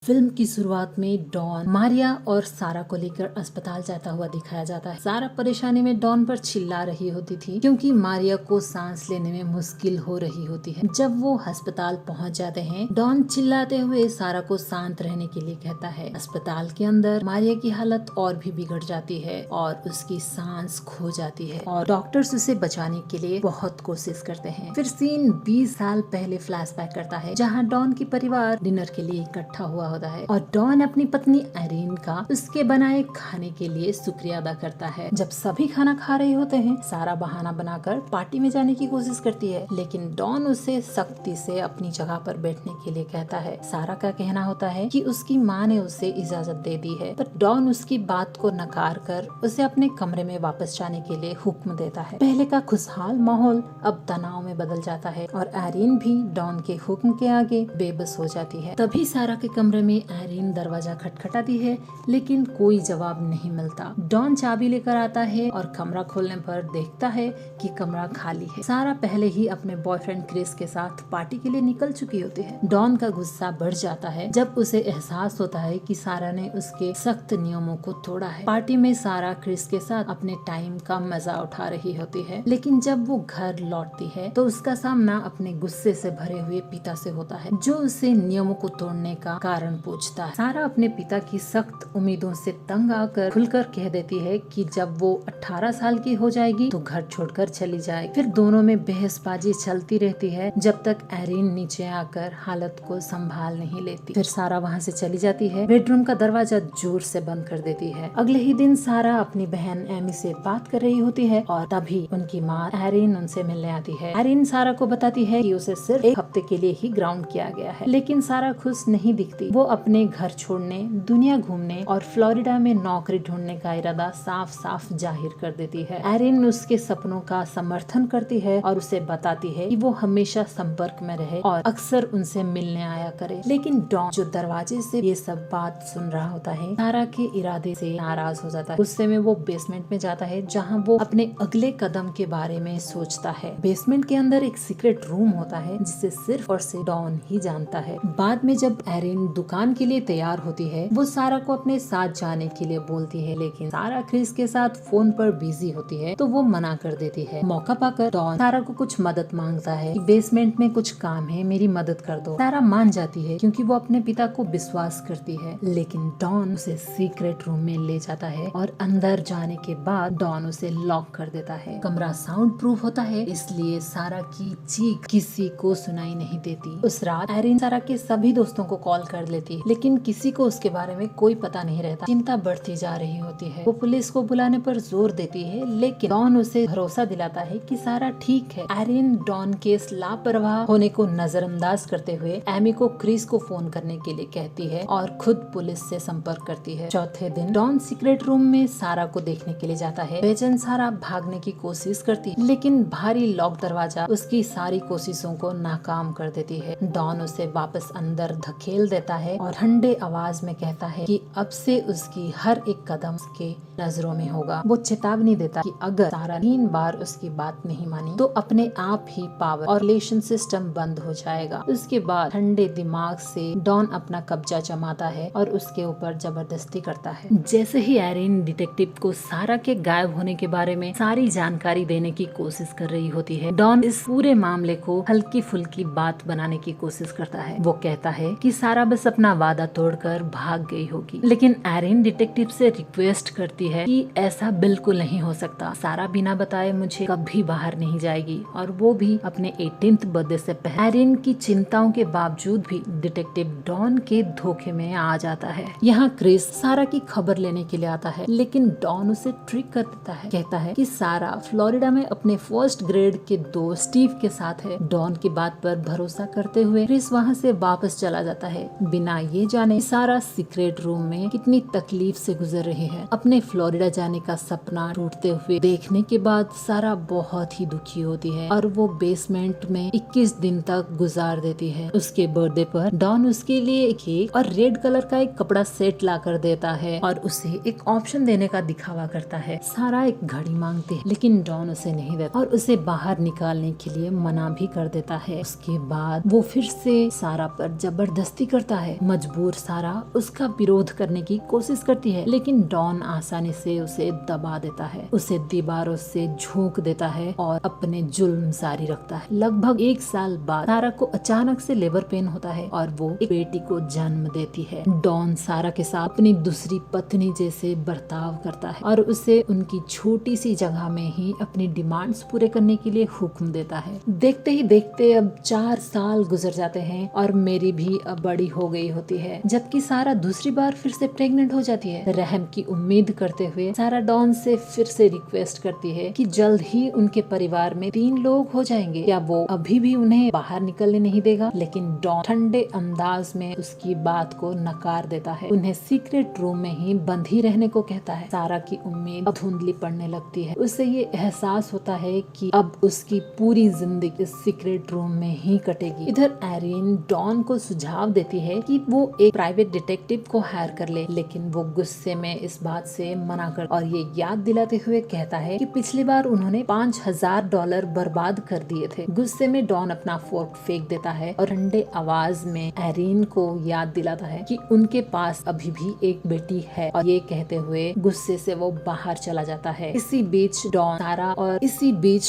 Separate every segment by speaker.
Speaker 1: Film की शुरुआत में डॉन मारिया और सारा को लेकर अस्पताल जाता हुआ दिखाया जाता है। सारा परेशानी में डॉन पर चिल्ला रही होती थी क्योंकि मारिया को सांस लेने में मुश्किल हो रही होती है। जब वो अस्पताल पहुंच जाते हैं, डॉन चिल्लाते हुए सारा को शांत रहने के लिए कहता है। अस्पताल के अंदर मारिया की हालत और भी बिगड़ जाती है और उसकी सांस खो जाती है और डॉक्टर्स उसे बचाने के लिए बहुत कोशिश करते हैं। फिर सीन 20 साल पहले फ्लैशबैक करता है जहाँ डॉन की परिवार डिनर के लिए इकट्ठा हुआ होता है और डॉन अपनी पत्नी आयरीन का उसके बनाए खाने के लिए शुक्रिया अदा करता है। जब सभी खाना खा रहे होते हैं, सारा बहाना बनाकर पार्टी में जाने की कोशिश करती है, लेकिन डॉन उसे सख्ती से अपनी जगह पर बैठने के लिए कहता है। सारा का कहना होता है कि उसकी माँ ने उसे इजाजत दे दी है, पर डॉन उसकी बात को नकार कर उसे अपने कमरे में वापस जाने के लिए हुक्म देता है। पहले का खुशहाल माहौल अब तनाव में बदल जाता है और आयरीन भी डॉन के हुक्म के आगे बेबस हो जाती है। तभी सारा के कमरे में आयरीन दरवाजा खटखटाती है, लेकिन कोई जवाब नहीं मिलता। डॉन चाबी लेकर आता है और कमरा खोलने पर देखता है कि कमरा खाली है। सारा पहले ही अपने बॉयफ्रेंड क्रिस के साथ पार्टी के लिए निकल चुकी होती है। डॉन का गुस्सा बढ़ जाता है जब उसे एहसास होता है कि सारा ने उसके सख्त नियमों को तोड़ा है। पार्टी में सारा क्रिस के साथ अपने टाइम का मजा उठा रही होती है, लेकिन जब वो घर लौटती है तो उसका सामना अपने गुस्से से भरे हुए पिता से होता है, जो उसे नियमों को तोड़ने का कारण पूछता है। सारा अपने पिता की सख्त उम्मीदों से तंग आकर खुलकर कह देती है कि जब वो 18 साल की हो जाएगी तो घर छोड़कर चली जाएगी। फिर दोनों में बहसबाजी चलती रहती है जब तक आयरीन नीचे आकर हालत को संभाल नहीं लेती। फिर सारा वहाँ से चली जाती है, बेडरूम का दरवाजा जोर से बंद कर देती है। अगले ही दिन सारा अपनी बहन एमी से बात कर रही होती है और तभी उनकी माँ आयरीन उनसे मिलने आती है। आयरीन सारा को बताती है कि उसे सिर्फ एक हफ्ते के लिए ही ग्राउंड किया गया है, लेकिन सारा खुश नहीं दिखती। वो अपने घर छोड़ने, दुनिया घूमने और फ्लोरिडा में नौकरी ढूंढने का इरादा साफ साफ जाहिर कर देती है। आयरीन उसके सपनों का समर्थन करती है और उसे बताती है कि वो हमेशा संपर्क में रहे और अक्सर उनसे मिलने आया करे। लेकिन डॉन जो दरवाजे से ये सब बात सुन रहा होता है, सारा के इरादे से नाराज हो जाता है। गुस्से में वो बेसमेंट में जाता है जहाँ वो अपने अगले कदम के बारे में सोचता है। बेसमेंट के अंदर एक सीक्रेट रूम होता है जिसे सिर्फ और सिर्फ डॉन ही जानता है। बाद में जब आयरीन दुकान के लिए तैयार होती है, वो सारा को अपने साथ जाने के लिए बोलती है, लेकिन सारा क्रिस के साथ फोन पर बिजी होती है तो वो मना कर देती है। मौका पाकर डॉन सारा को कुछ मदद मांगता है कि बेसमेंट में कुछ काम है, मेरी मदद कर दो। सारा मान जाती है क्योंकि वो अपने पिता को विश्वास करती है, लेकिन डॉन उसे सीक्रेट रूम में ले जाता है और अंदर जाने के बाद डॉन उसे लॉक कर देता है। कमरा साउंड प्रूफ होता है, इसलिए सारा की चीख किसी को सुनाई नहीं देती। उस रात आयरीन सारा के सभी दोस्तों को कॉल कर लेती है, लेकिन किसी को उसके बारे में कोई पता नहीं रहता। चिंता बढ़ती जा रही होती है। वो पुलिस को बुलाने पर जोर देती है, लेकिन डॉन उसे भरोसा दिलाता है कि सारा ठीक है। आयरीन डॉन के इस लापरवाह होने को नजरअंदाज करते हुए एमी को क्रिस को फोन करने के लिए कहती है और खुद पुलिस से संपर्क करती है। चौथे दिन डॉन सीक्रेट रूम में सारा को देखने के लिए जाता है। बेचैन सारा भागने की कोशिश करती है, लेकिन भारी लॉक दरवाजा उसकी सारी कोशिशों को नाकाम कर देती है। डॉन उसे वापस अंदर धकेल देता है और ठंडे आवाज में कहता है कि अब से उसकी हर एक कदम उसके नजरों में होगा। वो चेतावनी देता कि अगर सारा 3 बार उसकी बात नहीं मानी तो अपने आप ही पावर और रिलेशन सिस्टम बंद हो जाएगा। उसके बाद ठंडे दिमाग से डॉन अपना कब्जा जमाता है और उसके ऊपर जबरदस्ती करता है। जैसे ही आयरीन डिटेक्टिव को सारा के गायब होने के बारे में सारी जानकारी देने की कोशिश कर रही होती है, डॉन इस पूरे मामले को हल्की फुल्की बात बनाने की कोशिश करता है। वो कहता है कि सारा बस अपना वादा तोड़कर भाग गई होगी, लेकिन आयरीन डिटेक्टिव से रिक्वेस्ट करती है कि ऐसा बिल्कुल नहीं हो सकता। सारा बिना बताए मुझे कभी बाहर नहीं जाएगी, और वो भी अपने 18th बर्थडे से पहले। आयरीन की चिंताओं के बावजूद भी डिटेक्टिव डॉन के धोखे में आ जाता है। यहाँ क्रिस सारा की खबर लेने के लिए आता है, लेकिन डॉन उसे ट्रिक कर देता है। कहता है कि सारा फ्लोरिडा में अपने फर्स्ट ग्रेड के दोस्त स्टीव के साथ है। डॉन की बात पर भरोसा करते हुए क्रिस वहाँ से वापस चला जाता है, बिना ये जाने सारा सीक्रेट रूम में कितनी तकलीफ से गुजर रही है। अपने फ्लोरिडा जाने का सपना टूटते हुए देखने के बाद सारा बहुत ही दुखी होती है और वो बेसमेंट में 21 दिन तक गुजार देती है। उसके बर्थडे पर डॉन उसके लिए एक केक और रेड कलर का एक कपड़ा सेट ला कर देता है और उसे एक ऑप्शन देने का दिखावा करता है। सारा एक घड़ी मांगती है, लेकिन डॉन उसे नहीं देता और उसे बाहर निकालने के लिए मना भी कर देता है। उसके बाद वो फिर से सारा पर जबरदस्ती करता है मजबूर सारा उसका विरोध करने की कोशिश करती है, लेकिन डॉन आसानी से उसे दबा देता है, उसे दीवारों से झोंक देता है और अपने जुल्म जारी रखता है। लगभग 1 साल बाद सारा को अचानक से लेबर पेन होता है और वो एक बेटी को जन्म देती है। डॉन सारा के साथ अपनी दूसरी पत्नी जैसे बर्ताव करता है और उसे उनकी छोटी सी जगह में ही अपनी डिमांड्स पूरे करने के लिए हुक्म देता है। देखते ही देखते अब 4 साल गुजर जाते हैं और मेरी भी अब बड़ी हो गई होती है, जबकि सारा दूसरी बार फिर से प्रेग्नेंट हो जाती है। रहम की उम्मीद करते हुए सारा डॉन से फिर से रिक्वेस्ट करती है कि जल्द ही उनके परिवार में 3 लोग हो जाएंगे, क्या वो अभी भी उन्हें बाहर निकलने नहीं देगा? लेकिन डॉन ठंडे अंदाज में उसकी बात को नकार देता है, उन्हें सीक्रेट रूम में ही बंद ही रहने को कहता है। सारा की उम्मीद अब धुंधली पड़ने लगती है, उसे ये एहसास होता है कि अब उसकी पूरी जिंदगी इस सीक्रेट रूम में ही कटेगी। इधर एरिन डॉन को सुझाव देती है कि वो एक प्राइवेट डिटेक्टिव को हायर कर ले, लेकिन वो गुस्से में इस बात से मना कर और ये याद दिलाते हुए कहता है कि पिछली बार उन्होंने $5000 बर्बाद कर दिए थे। गुस्से में डॉन अपना फोर्क फेंक देता है और ठंडे आवाज में एरिन को याद दिलाता है कि उनके पास अभी भी एक बेटी है और ये कहते हुए गुस्से से वो बाहर चला जाता है। इसी बीच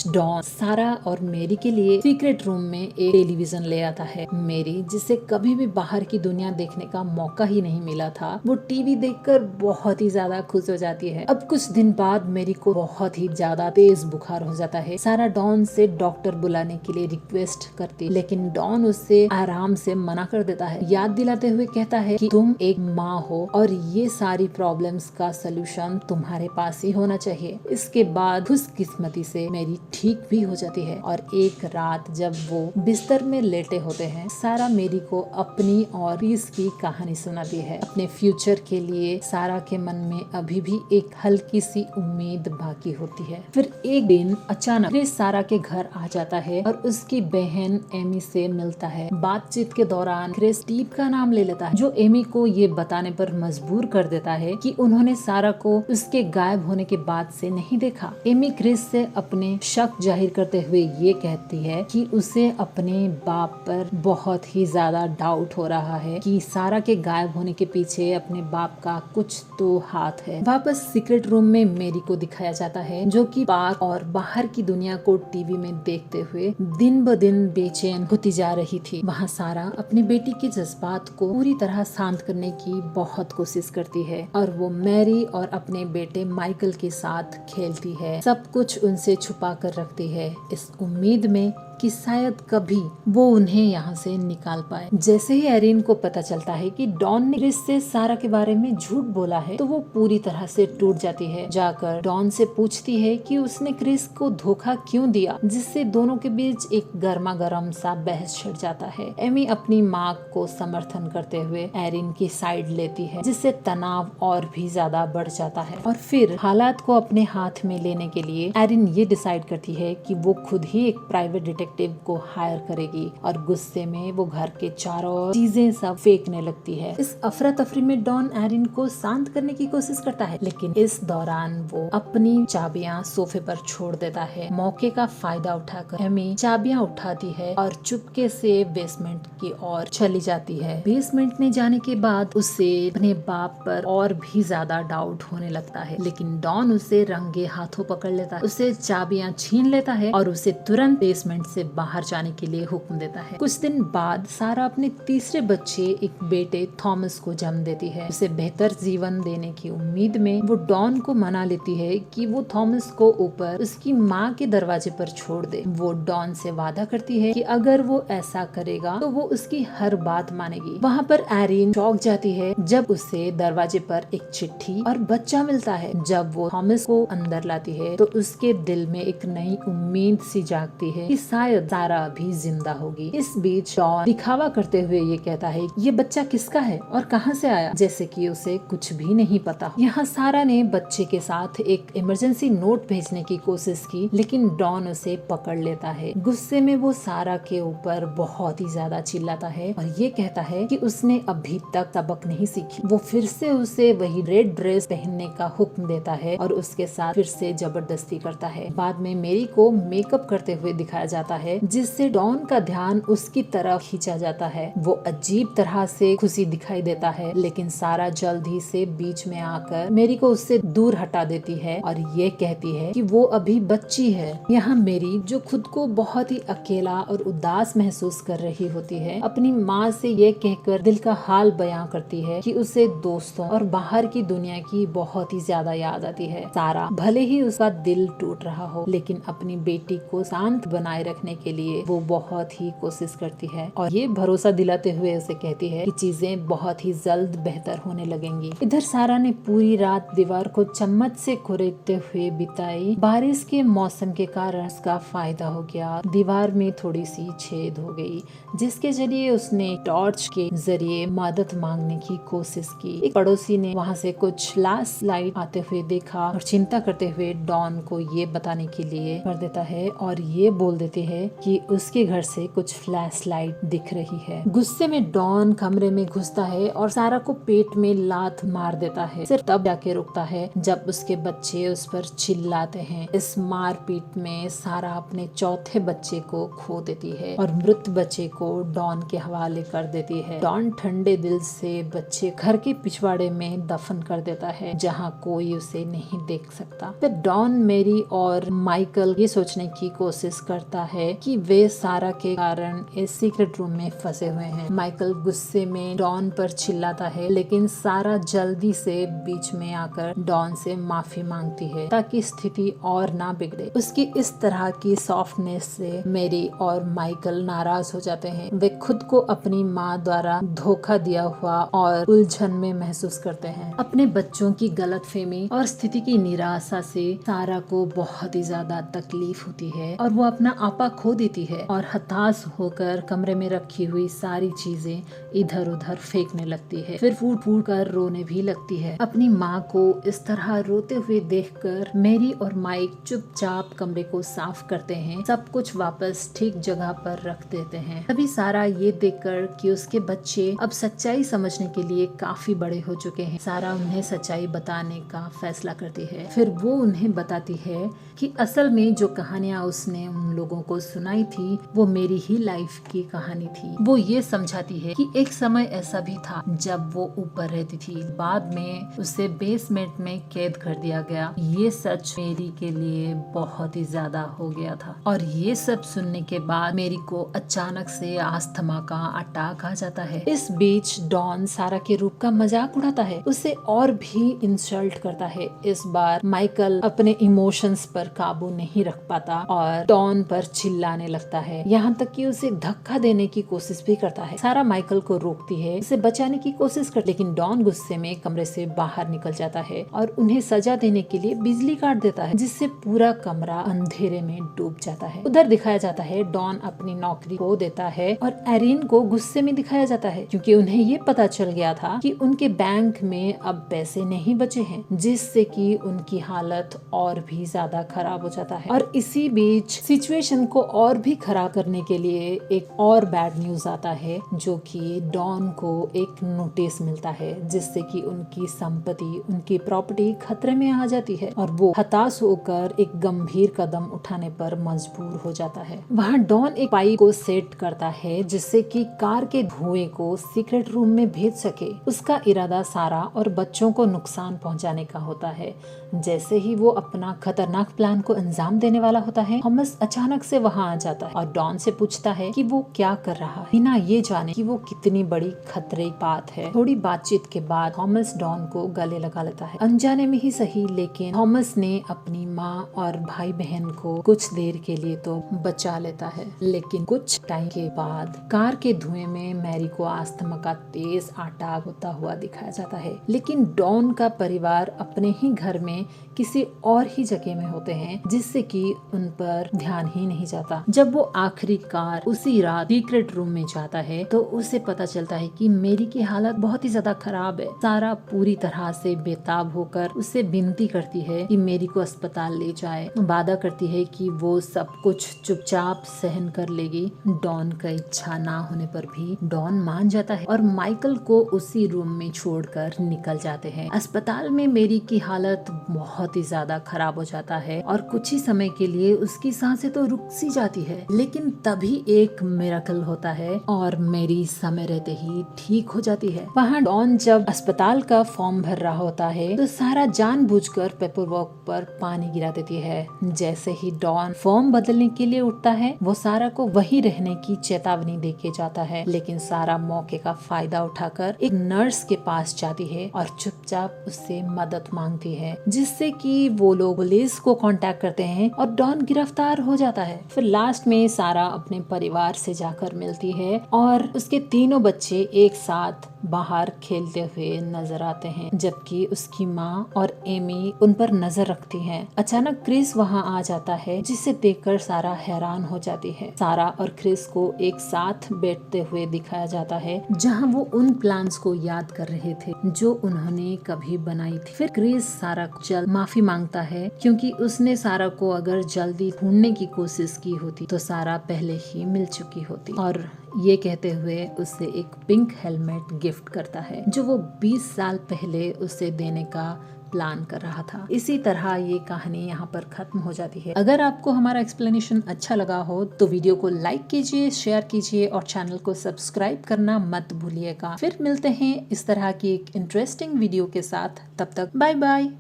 Speaker 1: डॉन सारा और मेरी के लिए सीक्रेट रूम में एक टेलीविजन ले आता है। मेरी, जिसे कभी भी बाहर की दुनिया देखने का मौका ही नहीं मिला था, वो टीवी देखकर बहुत ही ज्यादा खुश हो जाती है। अब कुछ दिन बाद मेरी को बहुत ही ज्यादा तेज बुखार हो जाता है। सारा डॉन से डॉक्टर बुलाने के लिए रिक्वेस्ट करती, लेकिन डॉन उससे आराम से मना कर देता है, याद दिलाते हुए कहता है कि तुम एक माँ हो और ये सारी प्रॉब्लम्स का सलूशन तुम्हारे पास ही होना चाहिए। इसके बाद खुशकिस्मती से मेरी ठीक भी हो जाती है और एक रात जब वो बिस्तर में लेटे होते हैं, सारा मेरी को अपनी और क्रिस की कहानी सुनाती है। अपने फ्यूचर के लिए सारा के मन में अभी भी एक हल्की सी उम्मीद बाकी होती है। फिर एक दिन अचानक क्रिस सारा के घर आ जाता है और उसकी बहन एमी से मिलता है। बातचीत के दौरान क्रिस स्टीव का नाम ले लेता है, जो एमी को ये बताने पर मजबूर कर देता है कि उन्होंने सारा को उसके गायब होने के बाद से नहीं देखा। एमी क्रिस से अपने शक जाहिर करते हुए ये कहती है कि उसे अपने बाप पर बहुत ही ज्यादा डाउट हो रहा है कि सारा के गायब होने के पीछे अपने बाप का कुछ तो हाथ है। वापस सीक्रेट रूम में मेरी को दिखाया जाता है, जो कि पार्क और बाहर की दुनिया को टीवी में देखते हुए दिन ब दिन बेचैन होती जा रही थी। वहाँ सारा अपनी बेटी के जज्बात को पूरी तरह शांत करने की बहुत कोशिश करती है और वो मैरी और अपने बेटे माइकल के साथ खेलती है, सब कुछ उनसे छुपा कर रखती है, इस उम्मीद में कि शायद कभी वो उन्हें यहाँ से निकाल पाए। जैसे ही एरिन को पता चलता है कि डॉन ने क्रिस से सारा के बारे में झूठ बोला है, तो वो पूरी तरह से टूट जाती है। जाकर डॉन से पूछती है कि उसने क्रिस को धोखा क्यों दिया, जिससे दोनों के बीच एक गर्मा गर्म सा बहस छिड़ जाता है। एमी अपनी माँ को समर्थन करते हुए एरिन की साइड लेती है, जिससे तनाव और भी ज्यादा बढ़ जाता है और फिर हालात को अपने हाथ में लेने के लिए एरिन ये डिसाइड करती है कि वो खुद ही एक प्राइवेट डिटेक्टिव को हायर करेगी और गुस्से में वो घर के चारों चीजें सब फेंकने लगती है। इस अफरा तफरी में डॉन एरिन को शांत करने की कोशिश करता है, लेकिन इस दौरान वो अपनी चाबियां सोफे पर छोड़ देता है। मौके का फायदा उठाकर एमी चाबियां उठाती है और चुपके से बेसमेंट की ओर चली जाती है। बेसमेंट में जाने के बाद उसे अपने बाप पर और भी ज्यादा डाउट होने लगता है, लेकिन डॉन उसे रंगे हाथों पकड़ लेता है, उसे चाबियां छीन लेता है और उसे तुरंत बेसमेंट से बाहर जाने के लिए हुक्म देता है। कुछ दिन बाद सारा अपने तीसरे बच्चे एक बेटे थॉमस को जन्म देती है। उसे बेहतर जीवन देने की उम्मीद में वो डॉन को मना लेती है कि वो थॉमस को ऊपर उसकी माँ के दरवाजे पर छोड़ दे। वो डॉन से वादा करती है कि अगर वो ऐसा करेगा तो वो उसकी हर बात मानेगी। वहाँ पर एरिन चौंक जाती है जब उसे दरवाजे पर एक चिट्ठी और बच्चा मिलता है। जब वो थॉमस को अंदर लाती है तो उसके दिल में एक नई उम्मीद सी जागती है कि शायद सारा भी जिंदा होगी। इस बीच डॉन दिखावा करते हुए ये कहता है ये बच्चा किसका है और कहां से आया, जैसे कि उसे कुछ भी नहीं पता। यहाँ सारा ने बच्चे के साथ एक इमरजेंसी नोट भेजने की कोशिश की, लेकिन डॉन उसे पकड़ लेता है। गुस्से में वो सारा के ऊपर बहुत ही ज्यादा चिल्लाता है और ये कहता है कि उसने अभी तक सबक नहीं सीखी। वो फिर से उसे वही रेड ड्रेस पहनने का हुक्म देता है और उसके साथ फिर से जबरदस्ती करता है। बाद में मेरी को मेकअप करते हुए दिखाया जाता जाता है जिससे डॉन का ध्यान उसकी तरफ खींचा जाता है। वो अजीब तरह से खुशी दिखाई देता है, लेकिन सारा जल्द ही से बीच में आकर मेरी को उससे दूर हटा देती है और ये कहती है कि वो अभी बच्ची है। यहाँ मेरी, जो खुद को बहुत ही अकेला और उदास महसूस कर रही होती है, अपनी माँ से ये कहकर दिल का हाल बयां करती है कि उसे दोस्तों और बाहर की दुनिया की बहुत ही ज्यादा याद आती है। सारा भले ही उसका दिल टूट रहा हो, लेकिन अपनी बेटी को शांत बनाए रखने के लिए वो बहुत ही कोशिश करती है और ये भरोसा दिलाते हुए उसे कहती है कि चीजें बहुत ही जल्द बेहतर होने लगेंगी। इधर सारा ने पूरी रात दीवार को चम्मच से कुरेदते हुए बिताई। बारिश के मौसम के कारण उसका फायदा हो गया। दीवार में थोड़ी सी छेद हो गई, जिसके जरिए उसने टॉर्च के जरिए मदद मांगने की कोशिश की। एक पड़ोसी ने वहाँ से कुछ फ्लैश लाइट आते हुए देखा और चिंता करते हुए डॉन को ये बताने के लिए कर देता है और ये बोल देते हैं कि उसके घर से कुछ फ्लैश लाइट दिख रही है। गुस्से में डॉन कमरे में घुसता है और सारा को पेट में लात मार देता है। सिर्फ तब जाके रुकता है जब उसके बच्चे उस पर चिल्लाते हैं। इस मारपीट में सारा अपने चौथे बच्चे को खो देती है और मृत बच्चे को डॉन के हवाले कर देती है। डॉन ठंडे दिल से बच्चे घर के पिछवाड़े में दफन कर देता है, जहाँ कोई उसे नहीं देख सकता। फिर डॉन मेरी और माइकल ये सोचने की कोशिश करता है कि वे सारा के कारण इस सीक्रेट रूम में फंसे हुए हैं। माइकल गुस्से में डॉन पर चिल्लाता है, लेकिन सारा जल्दी से बीच में आकर डॉन से माफी मांगती है ताकि स्थिति और ना बिगड़े। उसकी इस तरह की सॉफ्टनेस से मेरी और माइकल नाराज हो जाते हैं। वे खुद को अपनी माँ द्वारा धोखा दिया हुआ और उलझन में महसूस करते हैं। अपने बच्चों की गलतफहमी और स्थिति की निराशा से सारा को बहुत ही ज्यादा तकलीफ होती है और वो अपना आपा खो देती है और हताश होकर कमरे में रखी हुई सारी चीजें इधर उधर फेंकने लगती है। फिर फूट फूट कर रोने भी लगती है। अपनी माँ को इस तरह रोते हुए देखकर मेरी और माइक चुपचाप कमरे को साफ करते हैं, सब कुछ वापस ठीक जगह पर रख देते हैं। तभी सारा ये देखकर कि उसके बच्चे अब सच्चाई समझने के लिए काफी बड़े हो चुके हैं, सारा उन्हें सच्चाई बताने का फैसला करती है। फिर वो उन्हें बताती है कि असल में जो कहानियाँ उसने उन लोगों को सुनाई थी वो मेरी ही लाइफ की कहानी थी। वो ये समझाती है कि एक समय ऐसा भी था जब वो ऊपर रहती थी, बाद में उसे बेसमेंट में कैद कर दिया गया। ये सच मेरी के लिए बहुत ही ज्यादा हो गया था और ये सब सुनने के बाद मेरी को अचानक से अस्थमा का अटैक आ जाता है। इस बीच डॉन सारा के रूप का मजाक उड़ाता है, उसे और भी इंसल्ट करता है। इस बार माइकल अपने इमोशंस पर काबू नहीं रख पाता और डॉन पर चिल्लाने लगता है, यहाँ तक कि उसे धक्का देने की कोशिश भी करता है। सारा माइकल को रोकती है, उसे बचाने की कोशिश कर, लेकिन डॉन गुस्से में कमरे से बाहर निकल जाता है और उन्हें सजा देने के लिए बिजली काट देता है, जिससे पूरा कमरा अंधेरे में डूब जाता है। उधर दिखाया जाता है डॉन अपनी नौकरी खो देता है और एरिन को गुस्से में दिखाया जाता है, क्योंकि उन्हें ये पता चल गया था कि उनके बैंक में अब पैसे नहीं बचे हैं, जिससे कि उनकी हालत और भी ज्यादा खराब हो जाता है। और इसी बीच सिचुएशन को और भी खराब करने के लिए एक और बैड न्यूज आता है, जो कि डॉन को एक नोटिस मिलता है, जिससे कि उनकी संपत्ति, उनकी प्रॉपर्टी खतरे में आ जाती है और वो हताश होकर एक गंभीर कदम उठाने पर मजबूर हो जाता है। वहाँ डॉन एक पाइप को सेट करता है, जिससे कि कार के धुएं को सीक्रेट रूम में भेज सके। उसका इरादा सारा और बच्चों को नुकसान पहुंचाने का होता है। जैसे ही वो अपना खतरनाक प्लान को अंजाम देने वाला होता है, थॉमस अचानक से वहाँ आ जाता है और डॉन से पूछता है कि वो क्या कर रहा है, बिना ये जाने कि वो कितनी बड़ी खतरे की बात है। थोड़ी बातचीत के बाद थॉमस डॉन को गले लगा लेता है, अनजाने में ही सही, लेकिन थॉमस ने अपनी माँ और भाई बहन को कुछ देर के लिए तो बचा लेता है। लेकिन कुछ टाइम के बाद कार के धुएं में मैरी को अस्थमा का तेज अटैक होता हुआ दिखाया जाता है, लेकिन डॉन का परिवार अपने ही घर में किसी और ही जगह में होते हैं, जिससे कि उन पर ध्यान ही नहीं जाता। जब वो आखिरकार उसी रात सीक्रेट रूम में जाता है तो उसे पता चलता है कि मेरी की हालत बहुत ही ज्यादा खराब है। सारा पूरी तरह से बेताब होकर उससे विनती करती है कि मेरी को अस्पताल ले जाए, वादा करती है कि वो सब कुछ चुपचाप सहन कर लेगी। डॉन का इच्छा ना होने पर भी डॉन मान जाता है और माइकल को उसी रूम में छोड़कर निकल जाते हैं। अस्पताल में मेरी की हालत बहुत ही ज्यादा खराब हो जाता है और कुछ ही समय के लिए उसकी सांसें तो रुक सी जाती है, लेकिन तभी एक मिरेकल होता है और मेरी समय रहते ही ठीक हो जाती है। वहाँ डॉन जब अस्पताल का फॉर्म भर रहा होता है तो सारा जानबूझकर पेपर वर्क पर पानी गिरा देती है। जैसे ही डॉन फॉर्म बदलने के लिए उठता है, वो सारा को वहीं रहने की चेतावनी देके जाता है, लेकिन सारा मौके का फायदा उठाकर एक नर्स के पास जाती है और चुपचाप उससे मदद मांगती है, जिससे कि वो लोग पुलिस को कांटेक्ट करते हैं और डॉन गिरफ्तार हो जाता है। फिर लास्ट में सारा अपने परिवार से जाकर मिलती है और उसके तीनों बच्चे एक साथ बाहर खेलते हुए नजर आते हैं, जबकि उसकी माँ और एमी उन पर नजर रखती हैं। अचानक क्रिस वहाँ आ जाता है, जिसे देखकर सारा हैरान हो जाती है। सारा और क्रिस को एक साथ बैठते हुए दिखाया जाता है, जहाँ वो उन प्लान्स को याद कर रहे थे जो उन्होंने कभी बनाई थी। फिर क्रिस सारा को जल्द माफी मांगता है, क्योंकि उसने सारा को अगर जल्दी ढूंढने की कोशिश की होती तो सारा पहले ही मिल चुकी होती, और ये कहते हुए उसे एक पिंक हेलमेट गिफ्ट करता है, जो वो 20 साल पहले उसे देने का प्लान कर रहा था। इसी तरह ये कहानी यहाँ पर खत्म हो जाती है। अगर आपको हमारा एक्सप्लेनेशन अच्छा लगा हो तो वीडियो को लाइक कीजिए, शेयर कीजिए और चैनल को सब्सक्राइब करना मत भूलिएगा। फिर मिलते हैं इस तरह की एक इंटरेस्टिंग वीडियो के साथ। तब तक बाय बाय।